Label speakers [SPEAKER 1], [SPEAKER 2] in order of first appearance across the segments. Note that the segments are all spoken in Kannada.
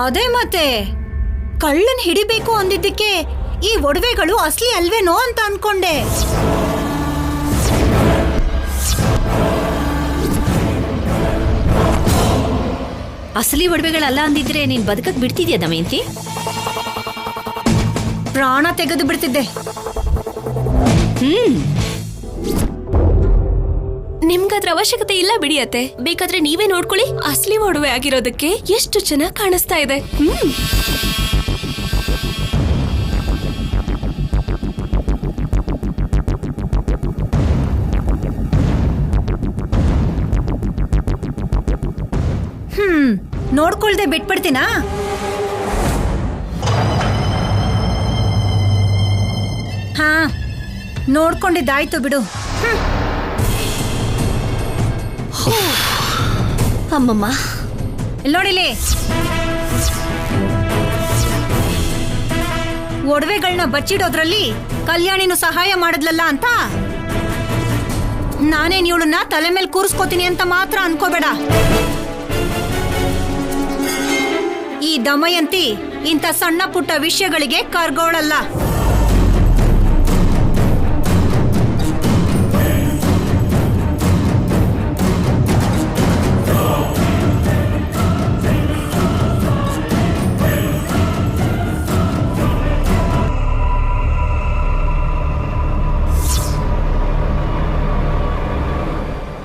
[SPEAKER 1] ಅದೇ ಮತ್ತೆ ಕಳ್ಳನ್ ಹಿಡಿಬೇಕು ಅಂದಿದ್ದಕ್ಕೆ ಈ ಒಡವೆಗಳು ಅಸ್ಲಿ ಅಲ್ವೇನೋ ಅಂತ ಅನ್ಕೊಂಡೆ.
[SPEAKER 2] ಅಸಲಿ ಒಡವೆಗಳಲ್ಲ ಅಂದಿದ್ರೆ ನೀನ್ ಬದುಕಕ್ ಬಿಡ್ತಿದ್ಯಾ ದಮಯಂತಿ?
[SPEAKER 1] ಪ್ರಾಣ ತೆಗೆದು ಬಿಡ್ತಿದ್ದೆ.
[SPEAKER 3] ನಿಮ್ಗದ್ರ ಅವಶ್ಯಕತೆ ಇಲ್ಲ ಬಿಡಿಯತ್ತೆ. ಬೇಕಾದ್ರೆ ನೀವೇ ನೋಡ್ಕೊಳ್ಳಿ. ಅಸ್ಲಿ ಒಡವೆ ಆಗಿರೋದಕ್ಕೆ ಎಷ್ಟು ಚೆನ್ನಾಗಿ ಕಾಣಿಸ್ತಾ ಇದೆ.
[SPEAKER 1] ನೋಡ್ಕೊಳ್ದೆ ಬಿಟ್ಬಿಡ್ತೀನಾ? ಹಾ, ನೋಡ್ಕೊಂಡಿದ್ದಾಯ್ತು ಬಿಡು.
[SPEAKER 2] ಅಮ್ಮಮ್ಮ,
[SPEAKER 1] ನೋಡಿಲಿ, ಒಡವೆಗಳನ್ನ ಬಚ್ಚಿಡೋದ್ರಲ್ಲಿ ಕಲ್ಯಾಣಿನು ಸಹಾಯ ಮಾಡಿದ್ಲಲ್ಲ ಅಂತ ನಾನೇನ್ ಇವಳನ್ನ ತಲೆ ಮೇಲೆ ಕೂರಿಸ್ಕೋತೀನಿ ಅಂತ ಮಾತ್ರ ಅನ್ಕೋಬೇಡ. ಈ ದಮಯಂತಿ ಇಂಥ ಸಣ್ಣ ಪುಟ್ಟ ವಿಷಯಗಳಿಗೆ ಕರ್ಗೋಳಲ್ಲ.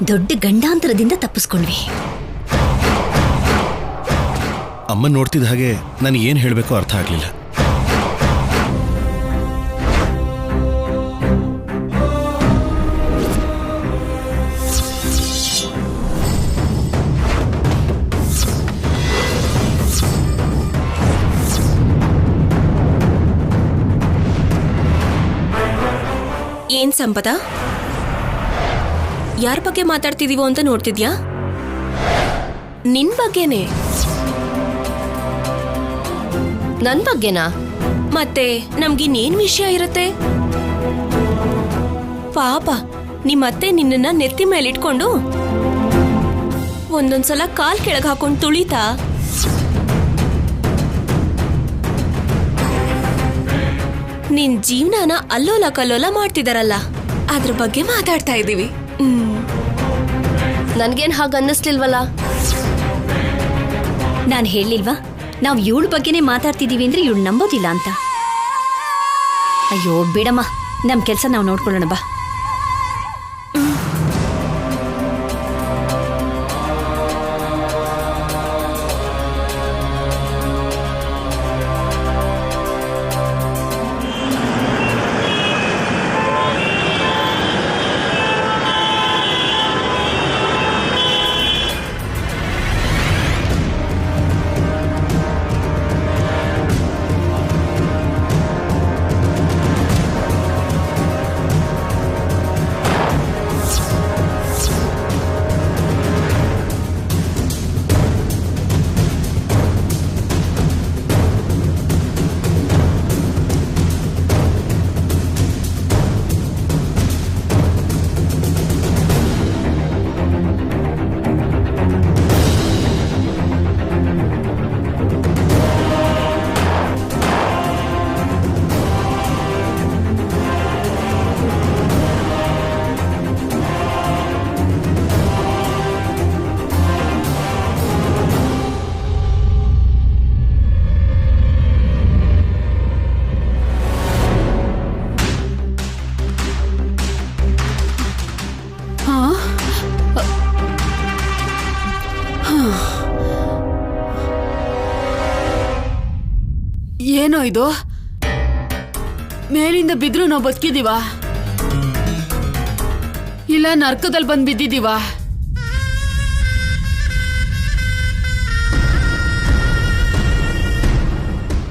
[SPEAKER 2] ದೊಡ್ಡ ಗಂಡಾಂತರದಿಂದ ತಪ್ಪಿಸ್ಕೊಂಡ್ವಿ.
[SPEAKER 4] ಅಮ್ಮ ನೋಡ್ತಿದ್ದ ಹಾಗೆ ನನಗೆ ಏನು ಹೇಳಬೇಕೋ ಅರ್ಥ ಆಗ್ಲಿಲ್ಲ.
[SPEAKER 3] ಏನ್ ಸಂಪದ, ಯಾರ ಬಗ್ಗೆ ಮಾತಾಡ್ತಿದೀವೋ ಅಂತ ನೋಡ್ತಿದ್ಯಾ? ನಿನ್ ಬಗ್ಗೆನೆ.
[SPEAKER 2] ನನ್ ಬಗ್ಗೆನಾ?
[SPEAKER 3] ಮತ್ತೆ ನಮ್ಗಿನ್ನೇನ್ ವಿಷಯ ಇರುತ್ತೆ? ಪಾಪ ನಿಮ್ಮತ್ತೆ ನಿನ್ನನ್ನ ನೆತ್ತಿ ಮೇಲಿಟ್ಕೊಂಡು ಒಂದೊಂದ್ಸಲ ಕಾಲ್ ಕೆಳಗೆ ಹಾಕೊಂಡು ತುಳಿತಾ ನಿನ್ ಜೀವನನ ಅಲ್ಲೋಲ ಕಲ್ಲೋಲ ಮಾಡ್ತಿದಾರಲ್ಲ, ಅದ್ರ ಬಗ್ಗೆ ಮಾತಾಡ್ತಾ ಇದೀವಿ.
[SPEAKER 2] ನನ್ಗೇನ್ ಹಾಗ ಅನ್ನಿಸ್ಲಿಲ್ವಲ್ಲ? ನಾನ್ ಹೇಳಿಲ್ವಾ ನಾವ್ ಇವಳ ಬಗ್ಗೆನೇ ಮಾತಾಡ್ತಿದೀವಿ ಅಂದ್ರೆ ಇವಳು ನಂಬೋದಿಲ್ಲ ಅಂತ. ಅಯ್ಯೋ ಬಿಡಮ್ಮ, ನಮ್ ಕೆಲ್ಸ ನಾವ್ ನೋಡ್ಕೊಳ್ಳೋಣ ಬಾ.
[SPEAKER 5] ಏನೋ ಇದು, ಮೇಲಿಂದ ಬಿದ್ರು ನಾವು ಬದುಕಿದೀವ ಇಲ್ಲ ನರ್ಕದಲ್ಲಿ ಬಂದು ಬಿದ್ದಿದೀವ?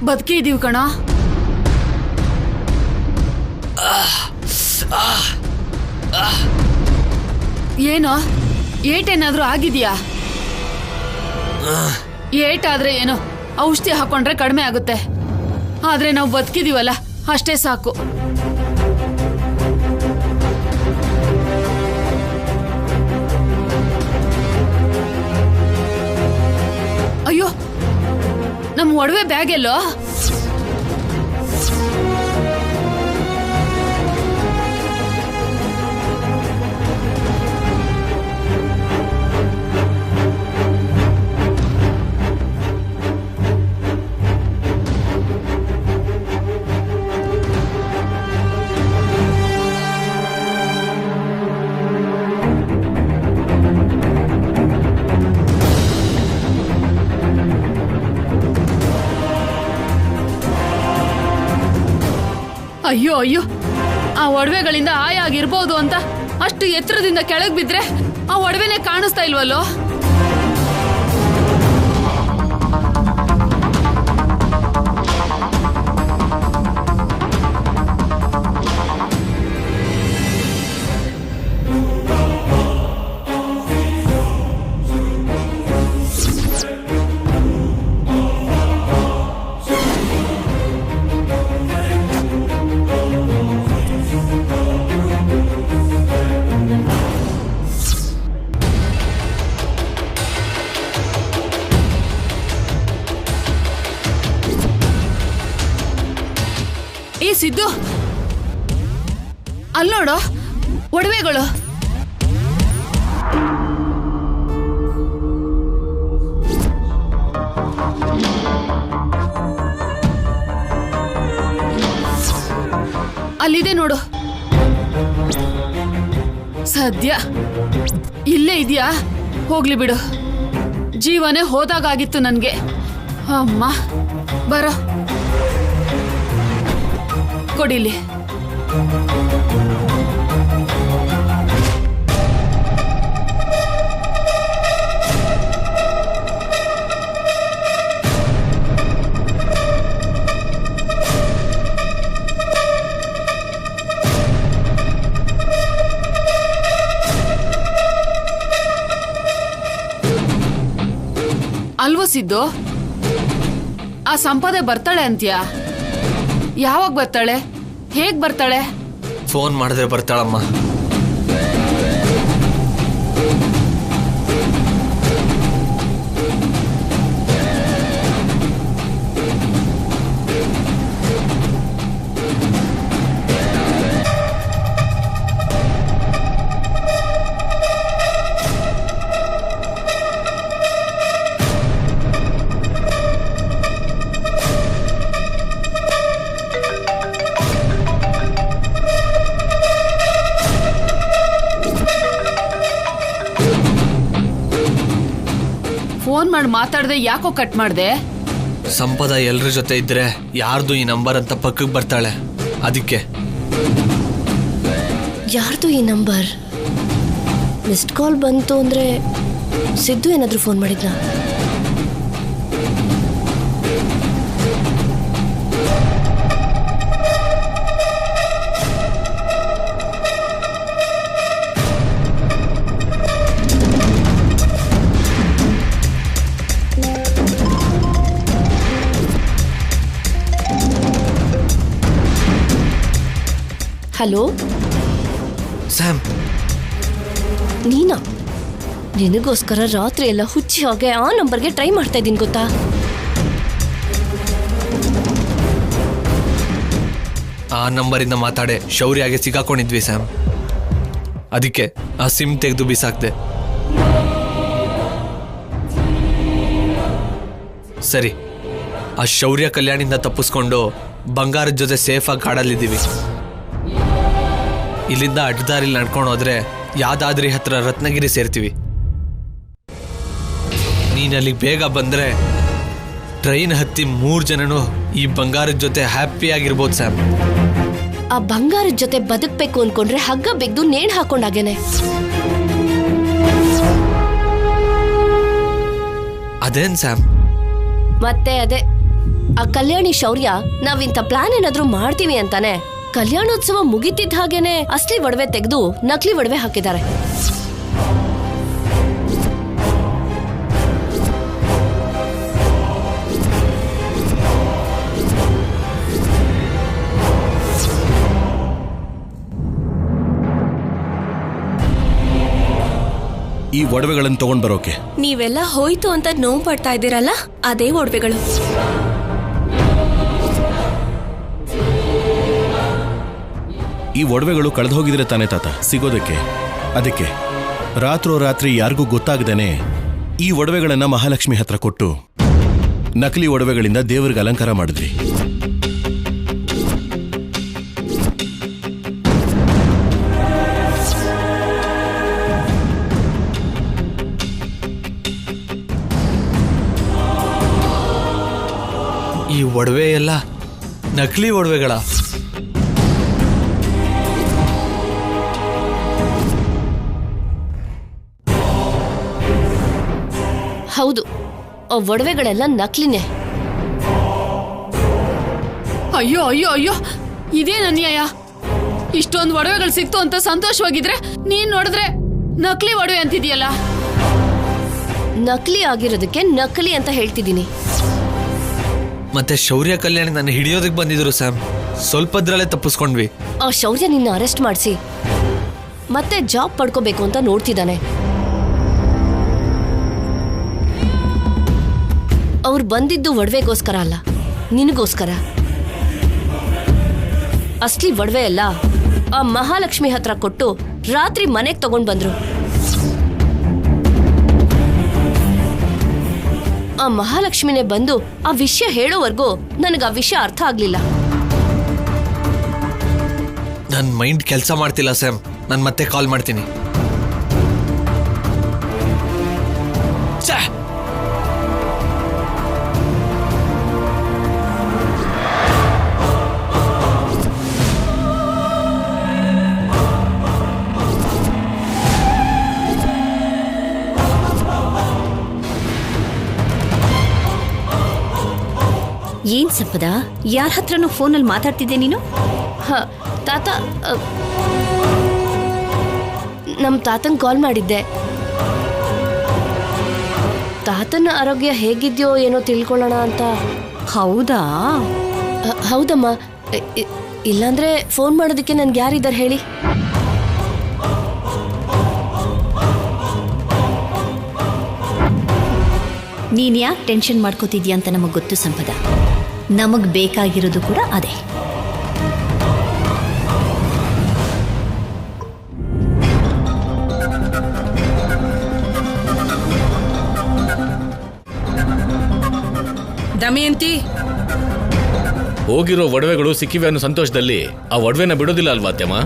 [SPEAKER 5] ಬದುಕಿದೀವಿ ಕಣ. ಏನೋ ಏಟೇನಾದ್ರೂ ಆಗಿದ್ಯಾ? ಏಟಾದ್ರೆ ಏನೋ ಔಷಧಿ ಹಾಕೊಂಡ್ರೆ ಕಡಿಮೆ ಆಗುತ್ತೆ, ಆದ್ರೆ ನಾವು ಬದುಕಿದೀವಲ್ಲ ಅಷ್ಟೇ ಸಾಕು. ಅಯ್ಯೋ ಒಡವೆ ಬ್ಯಾಗ್ ಎಲ್ಲೋ? ಅಯ್ಯೋ ಅಯ್ಯೋ, ಆ ಒಡವೆಗಳಿಂದ ಆಯ ಆಗಿರ್ಬೋದು ಅಂತ ಅಷ್ಟು ಎತ್ತರದಿಂದ ಕೆಳಗ್ ಬಿದ್ರೆ ಆ ಒಡವೆನೆ ಕಾಣಿಸ್ತಾ ಇಲ್ವಲ್ಲೋ? ಈ ಸಿದ್ದು, ಅಲ್ಲಿ ನೋಡೋ ಒಡವೆಗಳು. ಅಲ್ಲಿದೆ ನೋಡು. ಸದ್ಯ ಇಲ್ಲೇ ಇದೆಯಾ? ಹೋಗ್ಲಿ ಬಿಡು, ಜೀವನೇ ಹೋದಾಗಿತ್ತು ನನ್ಗೆ. ಅಮ್ಮ ಬರೋ, ಕೊಡಿಲಿ. ಅಲ್ವೋ ಸಿದ್ದು, ಆ ಸಂಪದೆ ಬರ್ತಾಳೆ ಅಂತ್ಯಾ? ಯಾವಾಗ ಬರ್ತಾಳೆ? ಹೇಗ್ ಬರ್ತಾಳೆ?
[SPEAKER 6] ಫೋನ್ ಮಾಡಿದ್ರೆ ಬರ್ತಾಳಮ್ಮ.
[SPEAKER 5] ಫೋನ್ ಮಾಡಿ ಮಾತಾಡದೆ ಯಾಕೋ ಕಟ್ ಮಾಡ್ದೆ?
[SPEAKER 6] ಸಂಪದ ಎಲ್ರ ಜೊತೆ ಇದ್ರೆ ಯಾರ್ದು ಈ ನಂಬರ್ ಅಂತ ಪಕ್ಕಕ್ಕೆ ಬರ್ತಾಳೆ, ಅದಕ್ಕೆ.
[SPEAKER 3] ಯಾರ್ದು ಈ ನಂಬರ್? ಮಿಸ್ಡ್ ಕಾಲ್ ಬಂತು ಅಂದ್ರೆ ಸಿದ್ದು ಏನಾದ್ರೂ ಫೋನ್ ಮಾಡಿದ್ನಾ? ಹಲೋ
[SPEAKER 6] ಸ್ಯಾಮ್,
[SPEAKER 3] ನೀನಾ? ನಿನಗೋಸ್ಕರ ರಾತ್ರಿ ಎಲ್ಲ ಹುಚ್ಚಿ ಹಾಗೆ ಆ ನಂಬರ್ಗೆ ಟ್ರೈ ಮಾಡ್ತಾ ಇದ್ದೀನಿ ಗೊತ್ತಾ?
[SPEAKER 6] ಆ ನಂಬರಿಂದ ಮಾತಾಡೆ ಶೌರ್ಯಾಗೆ ಸಿಕ್ಕಾಕೊಂಡಿದ್ವಿ ಸ್ಯಾಮ್, ಅದಕ್ಕೆ ಆ ಸಿಮ್ ತೆಗೆದು ಬಿಸಾಕ್ದೆ. ಸರಿ, ಆ ಶೌರ್ಯ ಕಲ್ಯಾಣಿಂದ ತಪ್ಪಿಸ್ಕೊಂಡು ಬಂಗಾರದ ಜೊತೆ ಸೇಫಾಗಿ ಕಾಡಲ್ಲಿದ್ದೀವಿ. ಇಲ್ಲಿಂದ ಅಡ್ಡದಾರಿಲಿ ನಡ್ಕೊಂಡು ಹೋದ್ರೆ ಯಾದಾದ್ರಿ ಹತ್ರ ರತ್ನಗಿರಿ ಸೇರ್ತೀವಿ. ನೀನಲ್ಲಿ ಬೇಗ ಬಂದ್ರೆ ಟ್ರೈನ್ ಹತ್ತಿ 3 ಜನನು ಈ ಬಂಗಾರದ ಜೊತೆ ಹ್ಯಾಪಿ ಆಗಿರ್ಬೋದು ಸ್ಯಾಮ್.
[SPEAKER 3] ಆ ಬಂಗಾರದ ಜೊತೆ ಬದುಕ್ಬೇಕು ಅನ್ಕೊಂಡ್ರೆ ಹಗ್ಗ ಬೆಗ್ದು ನೇಣು ಹಾಕೊಂಡಾಗೇನೆ.
[SPEAKER 6] ಅದೇನ್ ಸ್ಯಾಮ್?
[SPEAKER 3] ಮತ್ತೆ ಅದೇ ಆ ಕಲ್ಯಾಣಿ ಶೌರ್ಯ ನಾವಿಂತ ಪ್ಲಾನ್ ಏನಾದ್ರೂ ಮಾಡ್ತೀವಿ ಅಂತಾನೆ ಕಲ್ಯಾಣೋತ್ಸವ ಮುಗಿತಿದ್ದ ಹಾಗೇನೆ ಅಸಲಿ ಒಡವೆ ತೆಗೆದು ನಕಲಿ ಒಡವೆ ಹಾಕಿದ್ದಾರೆ.
[SPEAKER 4] ಈ ಒಡವೆಗಳನ್ನು ತಗೊಂಡ್ ಬರೋಕೆ
[SPEAKER 3] ನೀವೆಲ್ಲ ಹೋಯ್ತು ಅಂತ ನೋವು ಪಡ್ತಾ ಇದ್ದೀರಲ್ಲ, ಅದೇ ಒಡವೆಗಳು.
[SPEAKER 4] ಈ ಒಡವೆಗಳು ಕಳೆದು ಹೋಗಿದ್ರೆ ತಾನೇ ತಾತ ಸಿಗೋದಕ್ಕೆ. ಅದಕ್ಕೆ ರಾತ್ರೋರಾತ್ರಿ ಯಾರಿಗೂ ಗೊತ್ತಾಗದೇನೆ ಈ ಒಡವೆಗಳನ್ನ ಮಹಾಲಕ್ಷ್ಮಿ ಹತ್ರ ಕೊಟ್ಟು ನಕಲಿ ಒಡವೆಗಳಿಂದ ದೇವರಿಗೆ ಅಲಂಕಾರ ಮಾಡಿದ್ವಿ.
[SPEAKER 6] ಈ ಒಡವೆ ಎಲ್ಲ ನಕಲಿ ಒಡವೆಗಳ?
[SPEAKER 3] ಹೌದು, ಆ ಒಡವೆಗಳೆಲ್ಲ ನಕಲಿನೇ.
[SPEAKER 5] ಅಯ್ಯೋ ಅಯ್ಯೋ ಅಯ್ಯೋ, ಇದೇನ್ ಅನ್ಯಾಯ! ಇಷ್ಟೊಂದು ಒಡವೆಗಳು ಸಿಕ್ತು ಅಂತ ಸಂತೋಷವಾಗಿದ್ರೆ ನೀನ್ ನೋಡಿದ್ರೆ ನಕಲಿ ಒಡವೆ ಅಂತಿದ್ಯಲ್ಲ.
[SPEAKER 3] ನಕಲಿ ಆಗಿರೋದಕ್ಕೆ ನಕಲಿ ಅಂತ ಹೇಳ್ತಿದ್ದೀನಿ.
[SPEAKER 6] ಮತ್ತೆ ಶೌರ್ಯ ಕಲ್ಯಾಣಿ ನನ್ನ ಹಿಡಿಯೋದಕ್ಕೆ ಬಂದಿದ್ರು ಸ್ಯಾಮ್. ಸ್ವಲ್ಪದ್ರಲ್ಲೇ ತಪ್ಪಿಸ್ಕೊಂಡ್ವಿ.
[SPEAKER 3] ಆ ಶೌರ್ಯ ನಿನ್ನ ಅರೆಸ್ಟ್ ಮಾಡಿಸಿ ಮತ್ತೆ ಜಾಬ್ ಪಡ್ಕೋಬೇಕು ಅಂತ ನೋಡ್ತಿದ್ದಾನೆ. ಅವ್ರು ಬಂದಿದ್ದು ಒಡವೆಗೋಸ್ಕರ ಅಲ್ಲ, ನಿನಗೋಸ್ಕರ. ಅಸ್ಲಿ ಒಡವೆ ಎಲ್ಲ ಆ ಮಹಾಲಕ್ಷ್ಮಿ ಹತ್ರ ಕೊಟ್ಟು ರಾತ್ರಿ ಮನೆಗೆ ತಗೊಂಡ್ ಬಂದ್ರು. ಆ ಮಹಾಲಕ್ಷ್ಮಿನೇ ಬಂದು ಆ ವಿಷಯ ಹೇಳೋವರೆಗೂ ನನಗೆ ಆ ವಿಷಯ ಅರ್ಥ ಆಗ್ಲಿಲ್ಲ.
[SPEAKER 6] ನನ್ನ ಮೈಂಡ್ ಕೆಲಸ ಮಾಡ್ತಿಲ್ಲ ಸ್ಯಾಮ್. ನಾನು ಮತ್ತೆ ಕಾಲ್ ಮಾಡ್ತೀನಿ.
[SPEAKER 2] ಏನ್ ಸಂಪದ, ಯಾರ ಹತ್ರನೂ ಫೋನಲ್ಲಿ ಮಾತಾಡ್ತಿದ್ದೆ ನೀನು?
[SPEAKER 3] ತಾತ, ನಮ್ಮ ತಾತಂಗೆ ಕಾಲ್ ಮಾಡಿದ್ದೆ. ತಾತನ ಆರೋಗ್ಯ ಹೇಗಿದ್ಯೋ ಏನೋ ತಿಳ್ಕೊಳ್ಳೋಣ ಅಂತ.
[SPEAKER 2] ಹೌದಾ?
[SPEAKER 3] ಹೌದಮ್ಮ. ಇಲ್ಲಾಂದ್ರೆ ಫೋನ್ ಮಾಡೋದಕ್ಕೆ ನನ್ಗೆ ಯಾರಿದ್ದಾರೆ ಹೇಳಿ?
[SPEAKER 2] ನೀನ್ ಯಾಕೆ ಟೆನ್ಷನ್ ಮಾಡ್ಕೋತಿದ್ಯಾ ಅಂತ ನಮಗ್ ಗೊತ್ತು ಸಂಪದ. ನಮಗ್ ಬೇಕಾಗಿರೋದು ಕೂಡ ಅದೇ.
[SPEAKER 7] ದಮಯಂತಿ,
[SPEAKER 8] ಹೋಗಿರೋ ಒಡವೆಗಳು ಸಿಕ್ಕಿವೆ ಅನ್ನೋ ಸಂತೋಷದಲ್ಲಿ ಆ ಒಡವೆನ ಬಿಡೋದಿಲ್ಲ ಅಲ್ವಾ ಅತ್ತೆಮ್ಮ?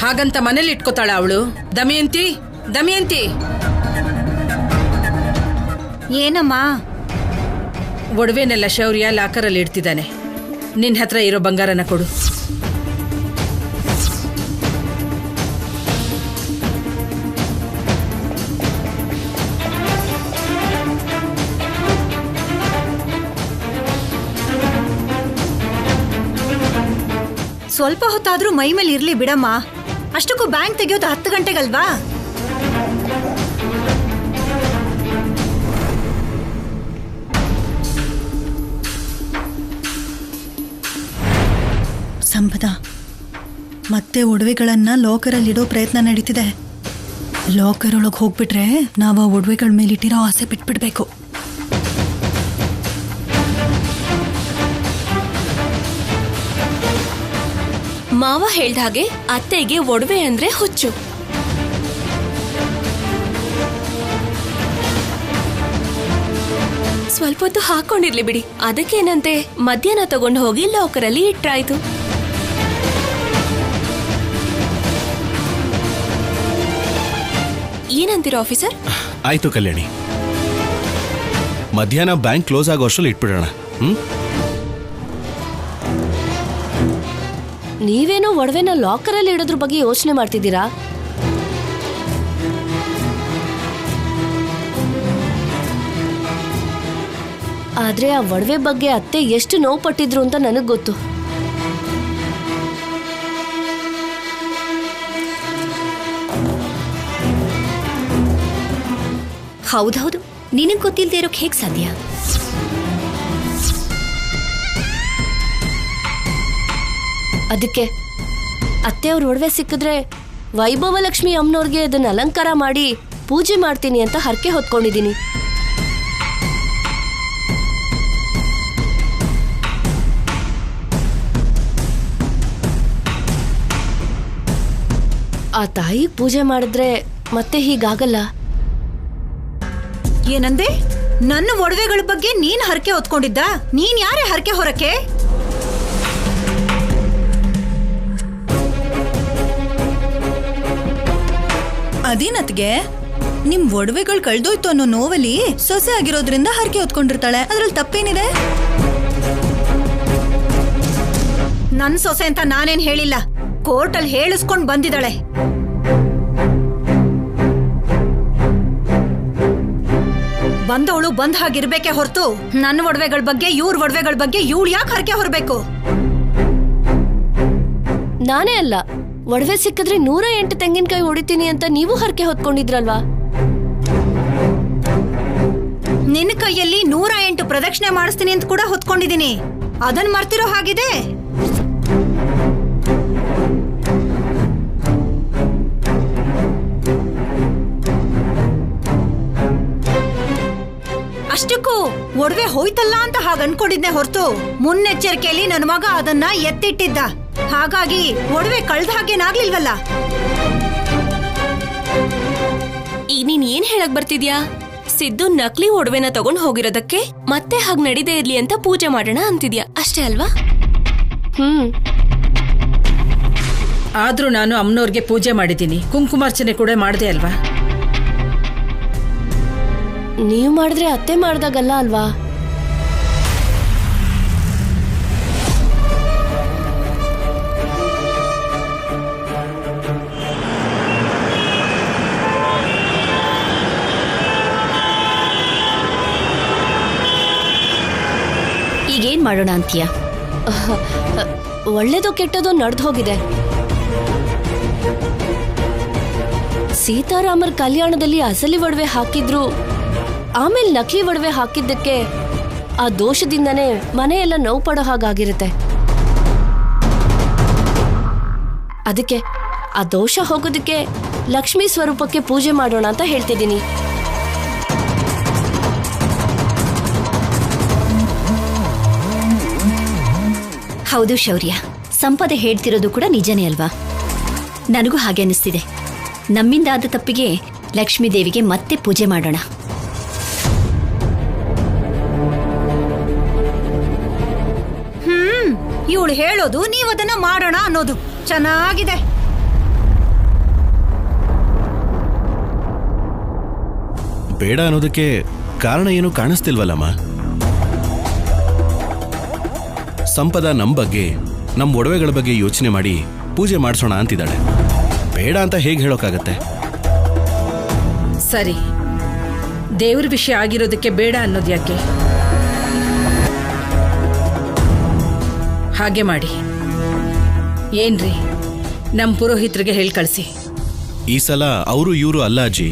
[SPEAKER 7] ಹಾಗಂತ ಮನೇಲಿ ಇಟ್ಕೋತಾಳ ಅವಳು? ದಮಯಂತಿ, ದಮಯಂತಿ!
[SPEAKER 1] ಏನಮ್ಮ?
[SPEAKER 7] ಒಡವೆನೆಲ್ಲ ಶೌರ್ಯ ಲಾಕರಲ್ಲಿ ಇಡ್ತಿದ್ದಾನೆ. ನಿನ್ನ ಹತ್ರ ಇರೋ ಬಂಗಾರನ ಕೊಡು.
[SPEAKER 1] ಸ್ವಲ್ಪ ಹೊತ್ತಾದ್ರೂ ಮೈ ಮೇಲೆ ಇರ್ಲಿ ಬಿಡಮ್ಮ. ಅಷ್ಟಕ್ಕೂ ಬ್ಯಾಂಕ್ ತೆಗೆಯೋದು 10 ಗಂಟೆಗಲ್ವಾ?
[SPEAKER 9] ಸಂಪದ, ಮತ್ತೆ ಒಡವೆಗಳನ್ನ ಲಾಕರಲ್ಲಿಡೋ ಪ್ರಯತ್ನ ನಡೀತಿದೆ. ಲಾಕರ್ ಒಳಗೆ ಹೋಗ್ಬಿಟ್ರೆ ನಾವು ಆ ಒಡವೆಗಳ ಮೇಲಿಟ್ಟಿರೋ ಆಸೆ ಬಿಟ್ಬಿಡ್ಬೇಕು.
[SPEAKER 3] ಮಾವ ಹೇಳ್ದ ಹಾಗೆ ಅತ್ತೆಗೆ ಒಡವೆ ಅಂದ್ರೆ ಹುಚ್ಚು. ಸ್ವಲ್ಪ ಹೊತ್ತು ಹಾಕೊಂಡಿರ್ಲಿ ಬಿಡಿ, ಅದಕ್ಕೇನಂತೆ, ಮಧ್ಯಾಹ್ನ ತಗೊಂಡು ಹೋಗಿ ಲಾಕರಲ್ಲಿ ಇಟ್ರಾಯ್ತು. ಏನಂತೀರ ಆಫೀಸರ್?
[SPEAKER 4] ಆಯ್ತು ಕಲ್ಯಾಣಿ, ಮಧ್ಯಾಹ್ನ ಬ್ಯಾಂಕ್ ಕ್ಲೋಸ್ ಆಗೋ ಅಷ್ಟರಲ್ಲಿ ಇಟ್ಬಿಡೋಣ.
[SPEAKER 3] ನೀವೇನೋ ಒಡವೆನ ಲಾಕರಲ್ಲಿ ಇಡೋದ್ರ ಬಗ್ಗೆ ಯೋಚನೆ ಮಾಡ್ತಿದ್ದೀರಾ? ಆದ್ರೆ ಆ ಒಡವೆ ಬಗ್ಗೆ ಅತ್ತೆ ಎಷ್ಟು ನೋವು ಪಟ್ಟಿದ್ರು ಅಂತ ನನಗ್ ಗೊತ್ತು.
[SPEAKER 2] ಹೌದೌದು, ನಿನಗ್ ಗೊತ್ತಿಲ್ಲದೆ ಇರೋಕ್ ಹೇಗ್ ಸಾಧ್ಯ?
[SPEAKER 3] ಅದಕ್ಕೆ ಅತ್ತೆಯವ್ರ ಒಡವೆ ಸಿಕ್ಕಿದ್ರೆ ವೈಭವಲಕ್ಷ್ಮಿ ಅಮ್ಮನವ್ರಿಗೆ ಅದನ್ನ ಅಲಂಕಾರ ಮಾಡಿ ಪೂಜೆ ಮಾಡ್ತೀನಿ ಅಂತ ಹರಕೆ ಹೊತ್ಕೊಂಡಿದ್ದೀನಿ. ಆ ತಾಯಿ ಪೂಜೆ ಮಾಡಿದ್ರೆ ಮತ್ತೆ ಹೀಗಾಗಲ್ಲ.
[SPEAKER 1] ಏನಂದೆ? ನನ್ನ ಒಡವೆಗಳ ಬಗ್ಗೆ ನೀನ್ ಹರಕೆ ಹೊತ್ಕೊಂಡಿದ್ದ? ನೀನ್ ಯಾರೇ ಹರಕೆ ಹೊರಕ್ಕೆ?
[SPEAKER 9] ಅದೇನತ್ಗೆ ನಿಮ್ ಒಡವೆಗಳು ಕಳ್ದೋಯ್ತು ಅನ್ನೋ ನೋವಲ್ಲಿ ಸೊಸೆ ಆಗಿರೋದ್ರಿಂದ ಹರಕೆ ಹೊತ್ಕೊಂಡಿರ್ತಾಳೆ, ಅದ್ರಲ್ಲಿ ತಪ್ಪೇನಿದೆ?
[SPEAKER 1] ನನ್ ಸೊಸೆ ಅಂತ ನಾನೇನ್ ಹೇಳಿಲ್ಲ, ಕೋರ್ಟಲ್ಲಿ ಹೇಳಿಸ್ಕೊಂಡ್ ಬಂದಿದ್ದಾಳೆ. ಬಂದವಳು ಬಂದ್ ಹಾಗಿರ್ಬೇಕೆ ಹೊರತು ನನ್ನ ಒಡವೆಗಳ ಬಗ್ಗೆ ಇವ್ರ ಒಡವೆಗಳ ಬಗ್ಗೆ ಇವಳು ಯಾಕೆ ಹರಕೆ ಹೊರಬೇಕು?
[SPEAKER 3] ನಾನೇ ಅಲ್ಲ, ಒಡವೆ ಸಿಕ್ಕಿದ್ರೆ 108 ತೆಂಗಿನಕಾಯಿ ಹೊಡಿತೀನಿ ಅಂತ ನೀವು ಹರಕೆ ಹೊತ್ಕೊಂಡಿದ್ರಲ್ವಾ?
[SPEAKER 1] ನಿನ್ನ ಕೈಯಲ್ಲಿ 108 ಪ್ರದಕ್ಷಿಣೆ ಮಾಡಿಸ್ತೀನಿ ಅಂತ ಕೂಡ ಹೊತ್ಕೊಂಡಿದ್ದೀನಿ. ಅದನ್ ಮರ್ತಿರೋ ಹಾಗಿದೆ. ಅಷ್ಟಕ್ಕೂ ಒಡವೆ ಹೋಯ್ತಲ್ಲ ಅಂತ ಹಾಗ ಅನ್ಕೊಂಡಿದ್ದೆ ಹೊರತು ಮುನ್ನೆಚ್ಚರಿಕೆಯಲ್ಲಿ ನನ್ನ ಮಗ ಅದನ್ನ ಎತ್ತಿಟ್ಟಿದ್ದ. ಹಾಗಾಗಿ ಒಡವೆ ಕಳ್ದ ಹಾಗೇನಾಗ್ಲಿಲ್ವಲ್ಲ.
[SPEAKER 10] ಈಗ ನೀನ್ ಏನ್ ಹೇಳಕ್ ಬರ್ತಿದ್ಯಾ? ಸಿದ್ದು ನಕಲಿ ಒಡವೆನ ತಗೊಂಡ್ ಹೋಗಿರೋದಕ್ಕೆ ಮತ್ತೆ ಹಾಗ್ ನಡೀದೇ ಇರ್ಲಿ ಅಂತ ಪೂಜೆ ಮಾಡೋಣ ಅಂತಿದ್ಯಾ, ಅಷ್ಟೇ ಅಲ್ವಾ?
[SPEAKER 7] ಆದ್ರೂ ನಾನು ಅಮ್ಮನವ್ರಿಗೆ ಪೂಜೆ ಮಾಡಿದ್ದೀನಿ, ಕುಂಕುಮಾರ್ಚನೆ ಕೂಡ ಮಾಡಿದೆ ಅಲ್ವಾ?
[SPEAKER 3] ನೀವು ಮಾಡಿದ್ರೆ ಅತ್ತೆ ಮಾಡ್ದಾಗಲ್ಲ ಅಲ್ವಾ?
[SPEAKER 2] ಈಗೇನ್ ಮಾಡೋಣ ಅಂತೀಯ?
[SPEAKER 3] ಒಳ್ಳೇದು ಕೆಟ್ಟದು ನಡೆದು ಹೋಗಿದೆ. ಸೀತಾರಾಮರ ಕಲ್ಯಾಣದಲ್ಲಿ ಅಸಲಿ ಒಡವೆ ಹಾಕಿದ್ರು, ಆಮೇಲೆ ನಕಲಿ ಒಡವೆ ಹಾಕಿದ್ದಕ್ಕೆ ಆ ದೋಷದಿಂದನೇ ಮನೆಯೆಲ್ಲ ನೋವು ಪಡೋ ಹಾಗಾಗಿರುತ್ತೆ. ಅದಕ್ಕೆ ಆ ದೋಷ ಹೋಗೋದಕ್ಕೆ ಲಕ್ಷ್ಮೀ ಸ್ವರೂಪಕ್ಕೆ ಪೂಜೆ ಮಾಡೋಣ ಅಂತ ಹೇಳ್ತಿದ್ದೀನಿ.
[SPEAKER 2] ಹೌದು ಶೌರ್ಯ, ಸಂಪದೆ ಹೇಳ್ತಿರೋದು ಕೂಡ ನಿಜನೇ ಅಲ್ವಾ? ನನಗೂ ಹಾಗೆ ಅನಿಸ್ತಿದೆ. ನಮ್ಮಿಂದ ಆದ ತಪ್ಪಿಗೆ ಲಕ್ಷ್ಮೀ ದೇವಿಗೆ ಮತ್ತೆ ಪೂಜೆ ಮಾಡೋಣ.
[SPEAKER 1] ಇವಳು ಹೇಳೋದು ನೀವದನ್ನ ಮಾಡೋಣ ಅನ್ನೋದು ಚೆನ್ನಾಗಿದೆ.
[SPEAKER 4] ಬೇಡ ಅನ್ನೋದಕ್ಕೆ ಕಾರಣ ಏನು ಕಾಣಿಸ್ತಿಲ್ವಲ್ಲಮ್ಮ? ಸಂಪದ ನಮ್ ಬಗ್ಗೆ, ನಮ್ ಒಡವೆಗಳ ಬಗ್ಗೆ ಯೋಚನೆ ಮಾಡಿ ಪೂಜೆ ಮಾಡಿಸೋಣ ಅಂತಿದ್ದಾಳೆ. ಬೇಡ ಅಂತ ಹೇಗೆ ಹೇಳೋಕ್ಕಾಗತ್ತೆ?
[SPEAKER 7] ಸರಿ, ದೇವ್ರ ವಿಷಯ ಆಗಿರೋದಕ್ಕೆ ಬೇಡ ಅನ್ನೋದು ಯಾಕೆ? ಹಾಗೆ ಮಾಡಿ. ಏನ್ರಿ, ನಮ್ ಪುರೋಹಿತರಿಗೆ ಹೇಳಿ ಕಳಿಸಿ.
[SPEAKER 4] ಈ ಸಲ ಅವರು ಇವರು ಅಲ್ಲ ಅಜ್ಜಿ,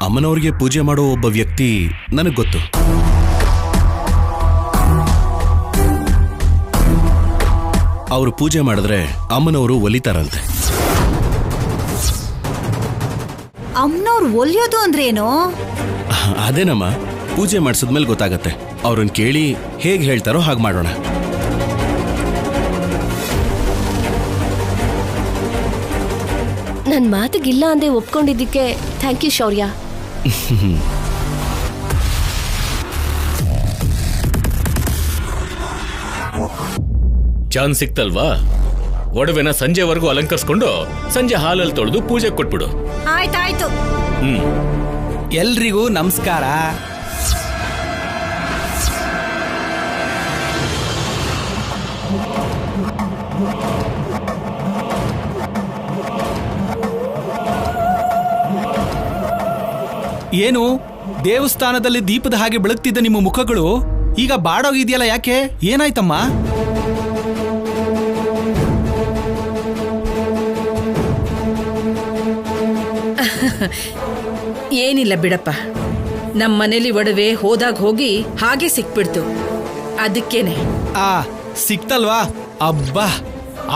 [SPEAKER 4] ಅಮ್ಮನವ್ರಿಗೆ ಪೂಜೆ ಮಾಡೋ ಒಬ್ಬ ವ್ಯಕ್ತಿ ನನಗೆ ಗೊತ್ತು. ಅವರು ಪೂಜೆ ಮಾಡಿದ್ರೆ ಅಮ್ಮನವರು ಒಲಿತಾರಂತೆ.
[SPEAKER 1] ಅಮ್ಮನವ್ರು ಒಲಿಯೋದು ಅಂದ್ರೇನು?
[SPEAKER 4] ಅದೇನಮ್ಮ, ಪೂಜೆ ಮಾಡಿಸಿದ್ಮೇಲೆ ಗೊತ್ತಾಗತ್ತೆ. ಅವ್ರನ್ನ ಕೇಳಿ ಹೇಗೆ ಹೇಳ್ತಾರೋ ಹಾಗೆ ಮಾಡೋಣ.
[SPEAKER 3] ನನ್ನ ಮಾತಿಗಿಲ್ಲ ಅಂದೆ ಒಪ್ಕೊಂಡಿದ್ದಕ್ಕೆ ಥ್ಯಾಂಕ್ ಯು ಶೌರ್ಯ.
[SPEAKER 8] ಚಾನ್ಸ್ ಸಿಕ್ತಲ್ವಾ? ಒಡವೆನ ಸಂಜೆವರೆಗೂ ಅಲಂಕರಿಸ್ಕೊಂಡು ಸಂಜೆ ಹಾಲಲ್ಲಿ ತೊಳೆದು ಪೂಜೆ ಕೊಟ್ಬಿಡು.
[SPEAKER 1] ಆಯ್ತಾಯ್ತು.
[SPEAKER 11] ಎಲ್ರಿಗೂ ನಮಸ್ಕಾರ. ಏನು ದೇವಸ್ಥಾನದಲ್ಲಿ ದೀಪದ ಹಾಗೆ ಬೆಳಗ್ತಿದ್ದ ನಿಮ್ಮ ಮುಖಗಳು ಈಗ ಬಾಡೋಗಿದೆಯಲ್ಲ, ಯಾಕೆ? ಏನಾಯ್ತಮ್ಮ?
[SPEAKER 7] ಏನಿಲ್ಲ ಬಿಡಪ್ಪ, ನಮ್ಮ ಮನೇಲಿ ಒಡವೆ ಹೋದಾಗ ಹೋಗಿ ಹಾಗೆ ಸಿಕ್ಬಿಡ್ತು, ಅದಕ್ಕೇನೆ.
[SPEAKER 11] ಸಿಕ್ತಲ್ವಾ? ಅಬ್ಬಾ,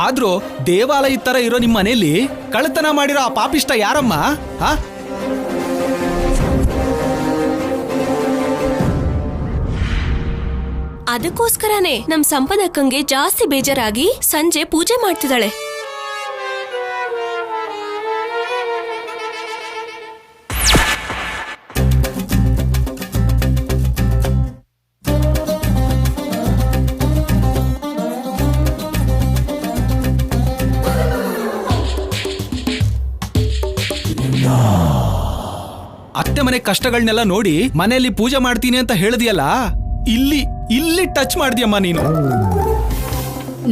[SPEAKER 11] ಆದ್ರೂ ದೇವಾಲಯ ತರ ಇರೋ ನಿಮ್ಮ ಮನೇಲಿ ಕಳ್ಳತನ ಮಾಡಿರೋ ಆ ಪಾಪಿಷ್ಟ ಯಾರಮ್ಮ?
[SPEAKER 10] ಅದಕ್ಕೋಸ್ಕರನೇ ನಮ್ ಸಂಪದಕ್ಕಂಗೆ ಜಾಸ್ತಿ ಬೇಜಾರಾಗಿ ಸಂಜೆ ಪೂಜೆ ಮಾಡ್ತಿದ್ದಾಳೆ.
[SPEAKER 11] ಅತ್ತೆ ಮನೆ ಕಷ್ಟಗಳನ್ನೆಲ್ಲ ನೋಡಿ ಮನೆಯಲ್ಲಿ ಪೂಜೆ ಮಾಡ್ತೀನಿ ಅಂತ ಹೇಳಿದ್ಯಲ್ಲ, ಇಲ್ಲಿ ಟಚ್ ಮಾಡ್ದಿಯಮ್ಮ ನೀನು.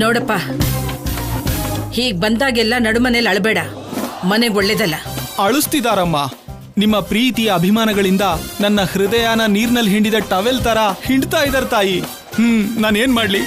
[SPEAKER 7] ನೋಡಪ್ಪ, ಹೀಗ್ ಬಂದಾಗೆಲ್ಲ ನಡುಮನೇಲಿ ಅಳಬೇಡ, ಮನೆಗೆ ಒಳ್ಳೇದಲ್ಲ.
[SPEAKER 11] ಅಳಿಸ್ತಿದಾರಮ್ಮ. ನಿಮ್ಮ ಪ್ರೀತಿಯ ಅಭಿಮಾನಗಳಿಂದ ನನ್ನ ಹೃದಯನ ನೀರ್ನಲ್ಲಿ ಹಿಂಡಿದ ಟವೆಲ್ ತರ ಹಿಂಡ್ತಾ ಇದಾರ ತಾಯಿ. ನಾನೇನ್ ಮಾಡ್ಲಿ?